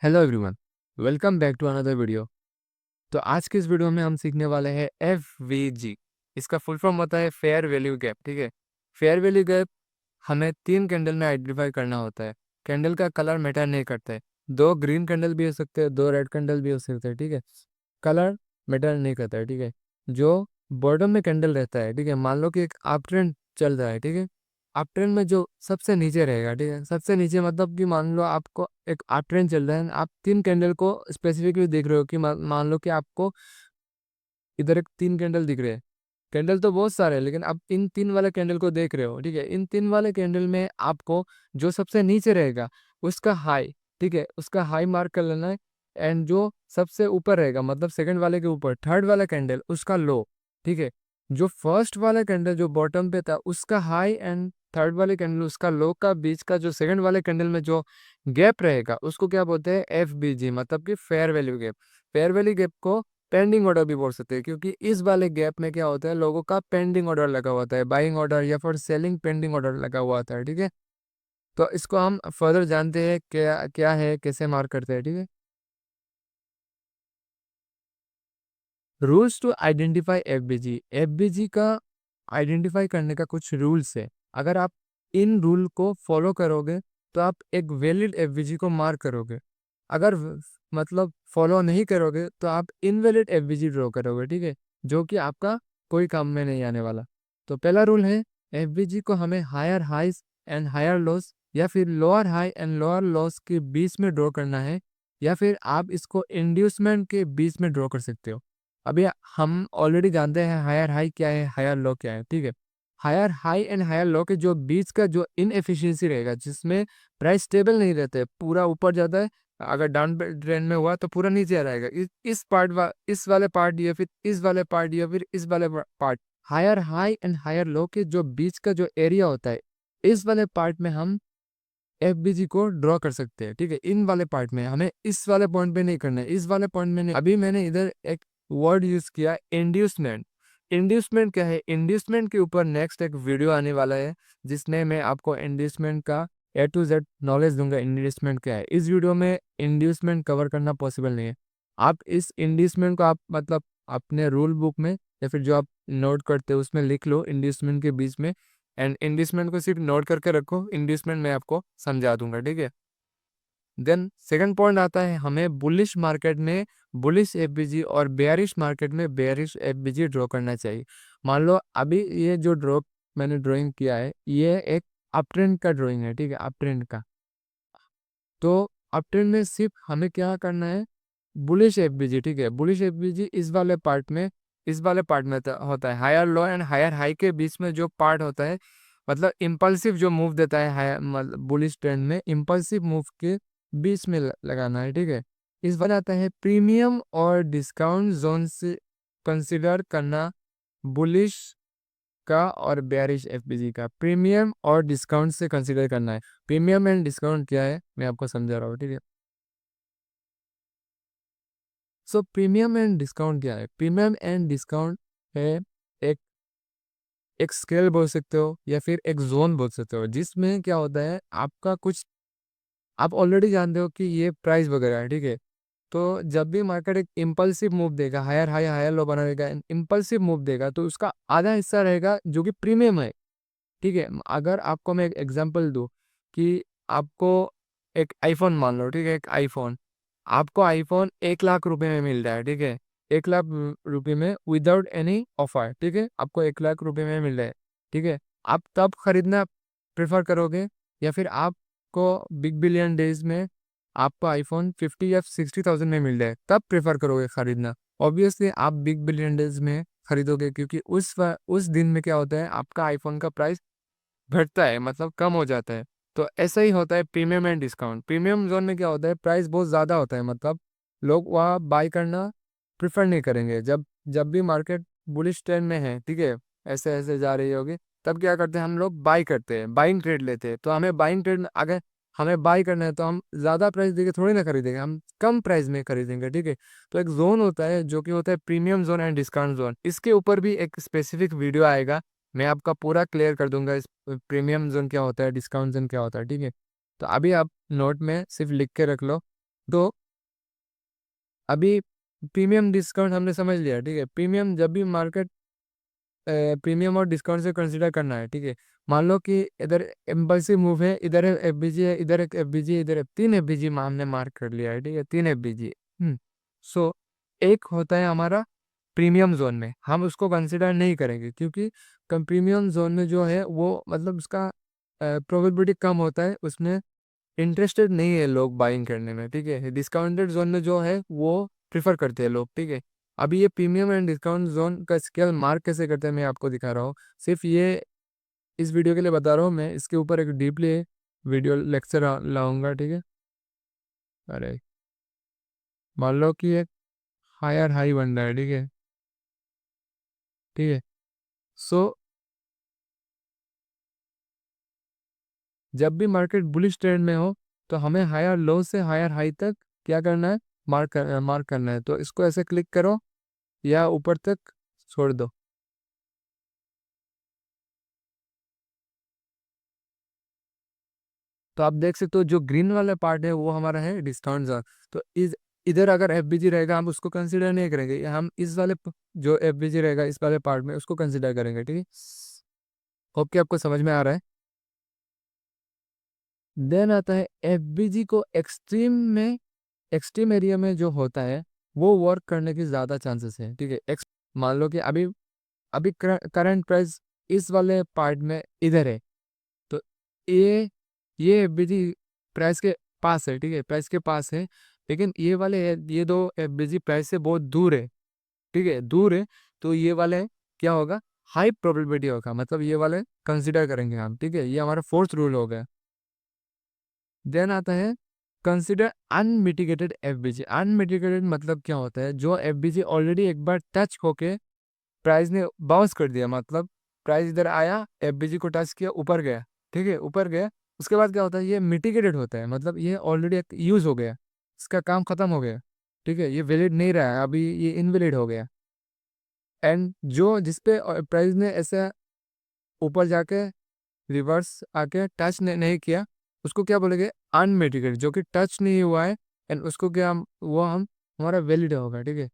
Hello everyone, welcome back to another video. तो आज के इस वीडियो में हम सीखने वाले हैं FVG। इसका फुल फॉर्म होता है फेयर वैल्यू गैप। ठीक है, फेयर वैल्यू गैप हमें तीन कैंडल में आइडेंटिफाई करना होता है। कैंडल का कलर मैटर नहीं करता है, दो ग्रीन कैंडल भी हो सकते हैं, दो रेड कैंडल भी हो सकते हैं। ठीक है, कलर मैटर नहीं करता है। ठीक है, जो बॉटम में कैंडल रहता है, ठीक है, मान लो कि एक अप ट्रेंड चल रहा है। ठीक है, अप ट्रेंड में जो सबसे नीचे रहेगा, ठीक है, सबसे नीचे मतलब कि मान लो आपको एक अप ट्रेंड चल रहा है, आप तीन कैंडल को स्पेसिफिकली देख रहे हो कि मान लो कि आपको इधर एक तीन कैंडल दिख रहे हैं। कैंडल तो बहुत सारे हैं, लेकिन आप इन तीन वाले कैंडल को देख रहे हो। ठीक है, इन तीन वाले कैंडल में आपको जो सबसे नीचे रहेगा उसका हाई, ठीक है, उसका हाई मार्क कर लेना है। एंड जो सबसे ऊपर रहेगा मतलब सेकंड वाले के ऊपर थर्ड वाला कैंडल उसका लो। ठीक है, जो फर्स्ट वाला कैंडल जो बॉटम पे था उसका हाई एंड थर्ड वाले कैंडल उसका लो का बीच का जो सेकंड वाले कैंडल में जो गैप रहेगा उसको क्या बोलते हैं? FBG, मतलब कि fair value gap. Fair value gap को पेंडिंग ऑर्डर भी बोल सकते हैं, क्योंकि इस वाले गैप में क्या होता है, लोगों का पेंडिंग ऑर्डर लगा हुआ होता है, बाइंग ऑर्डर या फिर सेलिंग पेंडिंग ऑर्डर लगा हुआ होता है। ठीक है, तो इसको हम फर्दर जानते हैं क्या क्या है, कैसे मार्क करते हैं। ठीक है, rules to identify FBG। FBG का आइडेंटिफाई करने का कुछ रूल्स है। अगर आप इन रूल को फॉलो करोगे तो आप एक वैलिड FBG को मार्क करोगे। अगर मतलब फॉलो नहीं करोगे तो आप इनवैलिड FBG ड्रॉ करोगे। ठीक है, जो कि आपका कोई काम में नहीं आने वाला। तो पहला रूल है, FBG को हमें higher highs and higher lows या फिर lower high and lower lows के बीच में ड्रॉ करना है, या फिर आप इसको इंड्यूसमेंट के बीच में ड्रॉ कर सकते हो। अभी हम ऑलरेडी जानते हैं हायर हाई क्या है, हायर लो क्या है। ठीक है, higher high and higher low के जो बीच का जो इनएफिशिएंसी रहेगा, जिसमें प्राइस स्टेबल नहीं रहते, पूरा ऊपर जाता है, अगर डाउन ट्रेंड में हुआ तो पूरा नीचे आ जाएगा। इस वाले पार्ट या फिर इस वाले पार्ट या फिर इस वाले part, higher high and higher low के जो बीच का जो एरिया होता है, इस वाले पार्ट में हम FBG को ड्रॉ कर सकते हैं। ठीक है, इन वाले पार्ट में हमें इस वाले पॉइंट पे नहीं करना है, इस वाले पॉइंट में नहीं। अभी मैंने इधर एक वर्ड यूज किया, इंड्यूसमेंट। इंड्यूसमेंट क्या है? इंड्यूसमेंट के ऊपर नेक्स्ट एक वीडियो आने वाला है, जिसमें मैं आपको इंड्यूसमेंट का A to Z नॉलेज दूंगा। इंड्यूसमेंट क्या है, इस वीडियो में इंड्यूसमेंट कवर करना पॉसिबल नहीं है। आप इस इंड्यूसमेंट को आप मतलब अपने रूल बुक में या फिर जो आप नोट करते हो उसमें लिख लो इंड्यूसमेंट के बीच में। एंड इंड्यूसमेंट को सिर्फ नोट करके रखो, इंड्यूसमेंट मैं आपको समझा दूंगा। ठीक है, देन सेकंड पॉइंट आता है, हमें बुलिश मार्केट में बुलिश FBG और बेयरिश मार्केट में बेयरिश FBG ड्रॉ करना चाहिए। मान लो अभी ये जो ड्रॉ मैंने ड्राइंग किया है, ये एक अप ट्रेंड का ड्राइंग है। ठीक है, अप ट्रेंड का। तो अप ट्रेंड में सिर्फ हमें क्या करना है, बुलिश FBG। ठीक है, बुलिश FBG इस वाले पार्ट में होता है, higher low and higher high के बीच में जो पार्ट होता है, मतलब इम्पल्सिव जो मूव देता है हायर मतलब बुलिश ट्रेंड में इम्पल्सिव मूव के बीच में लगाना है। ठीक है, इस बार आता है प्रीमियम और डिस्काउंट जोन से कंसिडर करना बुलिश का और बेयरिश FBG का। प्रीमियम और डिस्काउंट से कंसिडर करना है। प्रीमियम एंड डिस्काउंट क्या है मैं आपको समझा रहा हूँ। ठीक है, सो प्रीमियम एंड डिस्काउंट क्या है? प्रीमियम एंड डिस्काउंट है एक एक स्केल बोल सकते हो या फिर एक जोन बोल सकते हो, जिसमें क्या होता है, आपका कुछ आप ऑलरेडी जानते हो कि ये प्राइस वगैरह है। ठीक है, तो जब भी मार्केट एक इम्पल्सिव मूव देगा, हायर हाई हायर लो बनाएगा, इम्पल्सिव मूव देगा, तो उसका आधा हिस्सा रहेगा जो कि प्रीमियम है। ठीक है, अगर आपको मैं एक एग्जांपल दूं कि आपको एक आईफोन मान लो, ठीक है, एक आईफोन, आपको आईफोन 1 लाख रुपए में मिल रहा है। ठीक है, 1 लाख रुपए में विदाउट एनी ऑफर। ठीक है, आपको 1 लाख रुपए में मिल रहा है। ठीक है, आप तब खरीदना प्रेफर करोगे, या फिर आपको बिग बिलियन डेज में आपको आईफोन 50 या 60 थाउजेंड में मिल रहा है, तब प्रेफर करोगे खरीदना? ऑब्वियसली आप बिग बिलियन डेज में खरीदोगे, क्योंकि उस दिन में क्या होता है, आपका आईफोन का प्राइस घटता है, मतलब कम हो जाता है। तो ऐसा ही होता है premium and discount. Premium zone में क्या होता है, प्राइस बहुत ज़्यादा होता है, मतलब लोग वहाँ बाई करना प्रेफर नहीं करेंगे। जब जब भी मार्केट बुलिश ट्रेंड में है, ठीक है, ऐसे ऐसे जा रही होगी, तब क्या करते हैं, हम लोग बाई करते हैं, बाइंग ट्रेड लेते हैं। तो हमें बाइंग ट्रेड अगर हमें बाई करना है तो हम ज़्यादा प्राइस देके थोड़ी ना खरीदेंगे, हम कम प्राइस में खरीदेंगे। ठीक है, तो एक जोन होता है जो कि होता है premium zone and discount zone. इसके ऊपर भी एक स्पेसिफिक वीडियो आएगा, मैं आपका पूरा क्लियर कर दूंगा इस प्रीमियम जोन क्या होता है, डिस्काउंट जोन क्या होता है। ठीक है, तो अभी आप नोट में सिर्फ लिख के रख लो, तो अभी प्रीमियम डिस्काउंट हमने समझ लिया, ठीक है। प्रीमियम जब भी मार्केट प्रीमियम और डिस्काउंट से कंसीडर करना है, ठीक है। मान लो कि इधर इम्पल्सिव मूव है, इधर एफबीजी है, इधर एक एफबीजी है, इधर तीन एफबीजी हमने मार्क कर लिया है, ठीक है, तीन एफबीजी। सो एक होता है हमारा प्रीमियम जोन में, हम उसको कंसिडर नहीं करेंगे क्योंकि प्रीमियम जोन में जो है वो मतलब उसका प्रोबेबिलिटी कम होता है, उसमें इंटरेस्टेड नहीं है लोग बाइंग करने में, ठीक है। डिस्काउंटेड जोन में जो है वो प्रिफर करते हैं लोग, ठीक है। अभी ये प्रीमियम एंड डिस्काउंट जोन का स्केल मार्क कैसे करते हैं मैं आपको दिखा रहा हूँ। सिर्फ ये इस वीडियो के लिए बता रहा हूँ, मैं इसके ऊपर एक डीपली वीडियो लेक्चर लाऊंगा, ठीक है। अरे मान लो कि एक हायर हाई बन रहा है, ठीक है, ठीक है। सो जब भी मार्केट बुलिश ट्रेंड में हो तो हमें हायर लो से हायर हाई तक क्या करना है, मार्क करना है। तो इसको ऐसे क्लिक करो या ऊपर तक छोड़ दो। तो आप देख सकते हो जो ग्रीन वाला पार्ट है वो हमारा है डिस्काउंट जोन। तो इस इधर अगर एफबीजी रहेगा हम उसको कंसीडर नहीं करेंगे, हम इस वाले जो एफबीजी रहेगा इस वाले पार्ट में उसको कंसीडर करेंगे, ठीक है। होप कि आपको समझ में आ रहा है। देन आता है एफबीजी को एक्सट्रीम एरिया में जो होता है वो वर्क करने की ज़्यादा चांसेस है, ठीक है। मान लो कि अभी अभी करंट प्राइस इस वाले पार्ट में इधर है, तो ये ये एफबीजी प्राइस के पास है, ठीक है, प्राइस के पास है। लेकिन ये दो एफबीजी प्राइस से बहुत दूर है, ठीक है, दूर है। तो ये वाले क्या होगा, हाई प्रोबेबिलिटी होगा, मतलब ये वाले कंसिडर करेंगे हम, ठीक है। ये हमारा फोर्थ रूल हो गया। देन आता है कंसिडर अनमिटिगेटेड एफबीजी। अनमिटिगेटेड मतलब क्या होता है, जो एफबीजी ऑलरेडी एक बार टच होके प्राइस ने बाउंस कर दिया, मतलब प्राइस इधर आया, एफबीजी को टच किया, ऊपर गया, ठीक है, ऊपर गया। उसके बाद क्या होता है, ये मिटिगेटेड होता है, मतलब ये ऑलरेडी यूज हो गया, इसका काम खत्म हो गया, ठीक है, ये वैलिड नहीं रहा है, अभी ये इनवैलिड हो गया। एंड जो जिसपे प्राइस ने ऐसा ऊपर जाके रिवर्स आके टच नहीं किया, उसको क्या बोलेंगे, अनमिटिगेटेड, जो कि टच नहीं हुआ है। एंड उसको क्या वो हम हमारा वैलिड होगा, ठीक है।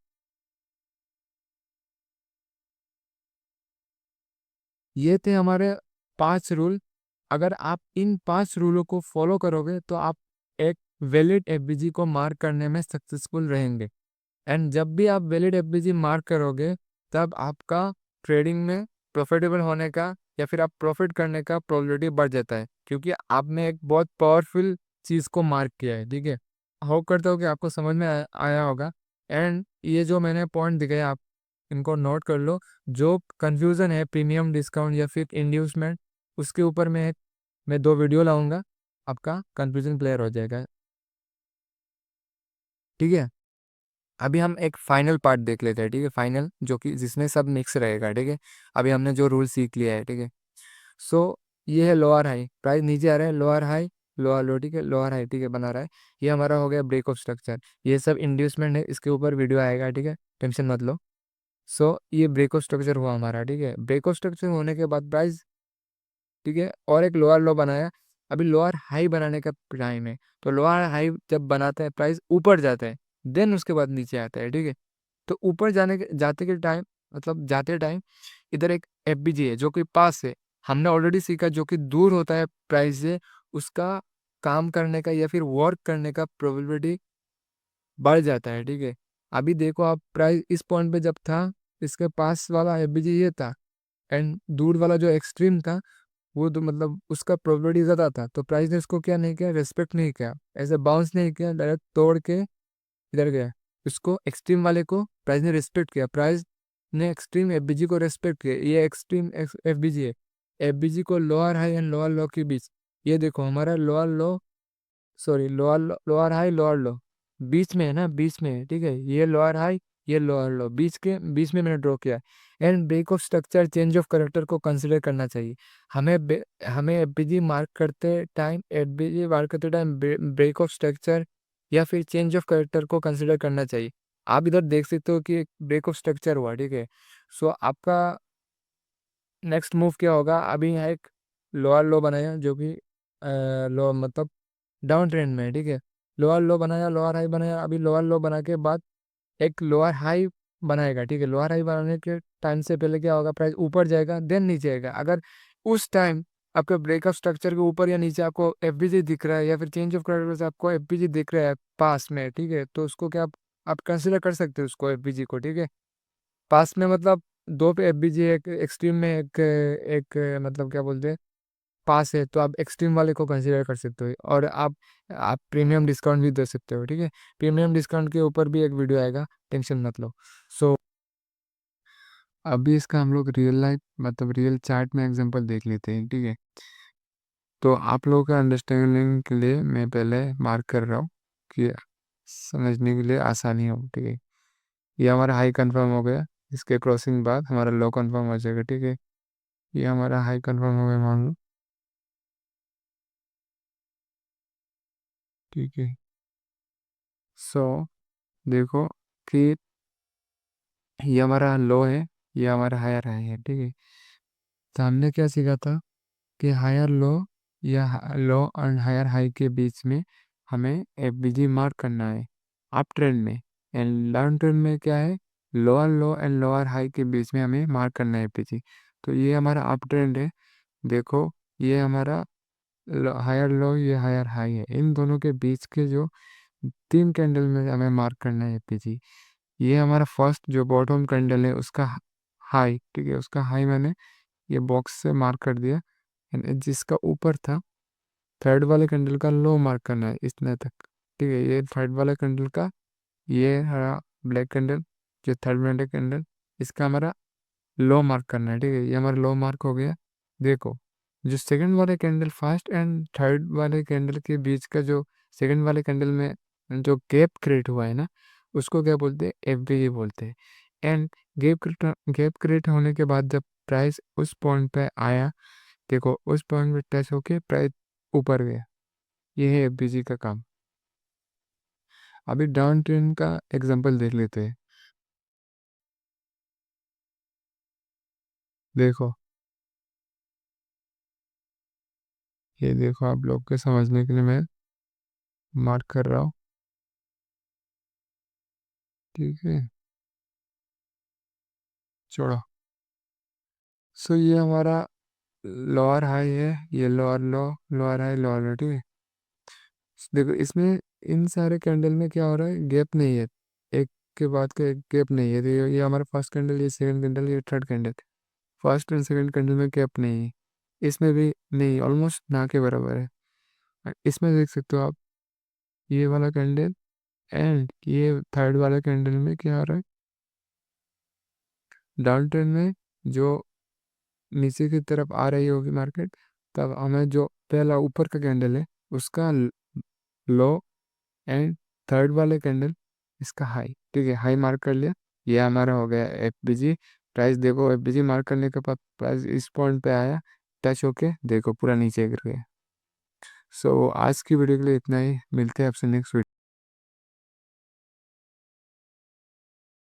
ये थे हमारे 5 रूल। अगर आप इन 5 रूलों को फॉलो करोगे तो आप एक वैलिड एफबीजी को मार्क करने में सक्सेसफुल रहेंगे। एंड जब भी आप वैलिड एफबीजी मार्क करोगे तब आपका ट्रेडिंग में प्रॉफिटेबल होने का या फिर आप प्रॉफिट करने का प्रोबेबिलिटी बढ़ जाता है, क्योंकि आपने एक बहुत पावरफुल चीज़ को मार्क किया है, ठीक है। होप करता हूँ कि आपको समझ में आया होगा। एंड ये जो मैंने पॉइंट दिखाए आप इनको नोट कर लो। जो कन्फ्यूज़न है प्रीमियम डिस्काउंट या फिर इंड्यूसमेंट, उसके ऊपर मैं 2 वीडियो लाऊंगा, आपका कन्फ्यूज़न क्लियर हो जाएगा, ठीक है। अभी हम एक फाइनल पार्ट देख लेते हैं, ठीक है, फाइनल जो कि जिसमें सब मिक्स रहेगा, ठीक है। अभी हमने जो रूल सीख लिया है, ठीक है। सो ये है लोअर हाई, प्राइस नीचे आ रहा है, लोअर हाई लोअर लो, ठीक है, लोअर हाई, ठीक है, बना रहा है। ये हमारा हो गया ब्रेक ऑफ स्ट्रक्चर, ये सब इंड्यूसमेंट है, इसके ऊपर वीडियो आएगा, ठीक है, टेंशन मत लो। सो ये ब्रेक ऑफ स्ट्रक्चर हुआ हमारा, ठीक है। ब्रेक ऑफ स्ट्रक्चर होने के बाद प्राइस, ठीक है, और एक लोअर लो बनाया। अभी लोअर हाई बनाने का टाइम है, तो लोअर हाई जब बनाते हैं प्राइस ऊपर जाता है, देन उसके बाद नीचे आता है, ठीक है। तो ऊपर जाते के टाइम, मतलब जाते टाइम इधर एक एफबीजी है जो कि पास है, हमने ऑलरेडी सीखा, जो कि दूर होता है प्राइस से, उसका काम करने का या फिर वर्क करने का प्रोबेबिलिटी बढ़ जाता है, ठीक है। अभी देखो आप, प्राइस इस पॉइंट पे जब था, इसके पास वाला एफबीजी ये था, एंड दूर वाला जो एक्सट्रीम था वो तो मतलब उसका प्रोबेबिलिटी ज़्यादा था, तो प्राइस ने उसको क्या नहीं किया, रेस्पेक्ट नहीं किया, ऐसे बाउंस नहीं किया, डायरेक्ट तोड़ के इधर गया। उसको एक्सट्रीम वाले को प्राइस ने रिस्पेक्ट किया, प्राइस ने एक्सट्रीम एफबीजी को रिस्पेक्ट किया, ये एक्सट्रीम एफबीजी है। एफबीजी को lower high and lower low के बीच, ये देखो हमारा lower low, sorry lower high lower low बीच में है ना, बीच में है, ठीक है। ये लोअर हाई, ये लोअर लो, बीच में मैंने ड्रॉ किया। And break of structure, change of character को कंसिडर करना चाहिए हमें एफबीजी मार्क करते टाइम, एफबीजी मार्क करते टाइम ब्रेक ऑफ स्ट्रक्चर या फिर चेंज ऑफ करेक्टर को कंसिडर करना चाहिए। आप इधर देख सकते हो कि एक ब्रेक ऑफ स्ट्रक्चर हुआ, ठीक है। सो आपका नेक्स्ट मूव क्या होगा, अभी यहाँ एक लोअर लो बनाया जो कि लो मतलब डाउन ट्रेंड में है, ठीक है। लोअर लो बनाया, लोअर हाई बनाया, अभी लोअर लो बना के बाद एक लोअर हाई बनाएगा, ठीक है। लोअर हाई बनाने के टाइम से पहले क्या होगा, प्राइस ऊपर जाएगा देन नीचे आएगा। अगर उस टाइम आपके ब्रेकअप स्ट्रक्चर के ऊपर या नीचे आपको एफबीजी दिख रहा है, या फिर चेंज ऑफ क्रेडिट से आपको एफबीजी दिख रहा है पास में, ठीक है, तो उसको क्या आप कंसिडर कर सकते हो उसको एफबीजी को, ठीक है। पास में मतलब दो पे एफबीजी, एक एक्सट्रीम में, एक एक मतलब क्या बोलते हैं, पास है, तो आप एक्सट्रीम वाले को कंसिडर कर सकते हो। और आप प्रीमियम डिस्काउंट भी दे सकते हो, ठीक है। प्रीमियम डिस्काउंट के ऊपर भी एक वीडियो आएगा, टेंशन मत लो। सो अभी इसका हम लोग रियल लाइफ मतलब रियल चार्ट में एग्जांपल देख लेते हैं, ठीक है। तो आप लोगों का अंडरस्टैंडिंग के लिए मैं पहले मार्क कर रहा हूँ कि समझने के लिए आसानी हो, ठीक है। ये हमारा हाई कंफर्म हो गया, इसके क्रॉसिंग बाद हमारा लो कंफर्म हो जाएगा, ठीक है। ये हमारा हाई कंफर्म हो गया मान लो, ठीक है। सो देखो कि ये हमारा लो है, ये हमारा हायर हाई है, ठीक है। तो हमने क्या सीखा था कि हायर लो या लो और हायर हाई के बीच में हमें एफबीजी मार्क करना है अप ट्रेंड में। एंड डाउन ट्रेंड में क्या है, lower low and lower high के बीच में हमें मार्क करना है एफबीजी। तो ये हमारा अप ट्रेंड है, देखो। ये हमारा हायर लो, ये हायर हाई है, इन दोनों के बीच के जो तीन कैंडल में हमें मार्क करना है एफबीजी। ये हमारा फर्स्ट जो बॉटम कैंडल है उसका हाई, ठीक है, उसका हाई मैंने ये बॉक्स से मार्क कर दिया। एंड जिसका ऊपर था थर्ड वाले कैंडल का लो मार्क करना है इतने तक, ठीक है। ये थर्ड वाले कैंडल का, ये हमारा ब्लैक कैंडल, जो थर्ड वाले कैंडल, इसका हमारा लो मार्क करना है, ठीक है। ये हमारा लो मार्क हो गया। देखो जो सेकंड वाले कैंडल, फर्स्ट एंड थर्ड वाले कैंडल के बीच का जो सेकंड वाले कैंडल में जो गैप क्रिएट हुआ है ना, उसको क्या बोलते हैं, एफबीजी बोलते हैं। एंड गैप क्रिएट होने के बाद जब प्राइस उस पॉइंट पे आया, देखो उस पॉइंट पे टच होके प्राइस ऊपर गया, ये है एफबीजी का काम। अभी डाउन ट्रेंड का एग्जांपल देख लेते हैं। देखो, ये देखो, आप लोग के समझने के लिए मैं मार्क कर रहा हूँ, ठीक है। छोड़ो। सो ये हमारा लोअर हाई है, ये लोअर लो, लोअर हाई, लोअर लो, ठीक है। देखो इसमें इन सारे कैंडल में क्या हो रहा है, गैप नहीं है, एक के बाद का एक गैप नहीं है। तो ये हमारा फर्स्ट कैंडल, ये सेकंड कैंडल, ये third candle, first and second candle में गैप नहीं है, इसमें भी नहीं, ऑलमोस्ट ना के बराबर है। इसमें देख सकते हो आप, ये वाला कैंडल एंड ये थर्ड वाला कैंडल में क्या हो रहा है, डाउन ट्रेंड में जो नीचे की तरफ आ रही होगी मार्केट, तब हमें जो पहला ऊपर का कैंडल है उसका लो एंड थर्ड वाले कैंडल इसका हाई, ठीक है, हाई मार्क कर लिया। ये हमारा हो गया एफबीजी। प्राइस देखो, एफबीजी मार्क करने के बाद प्राइस इस पॉइंट पे आया, टच होके देखो पूरा नीचे गिर गया। सो आज की वीडियो के लिए इतना ही, मिलते हैं आपसे नेक्स्ट वीडियो।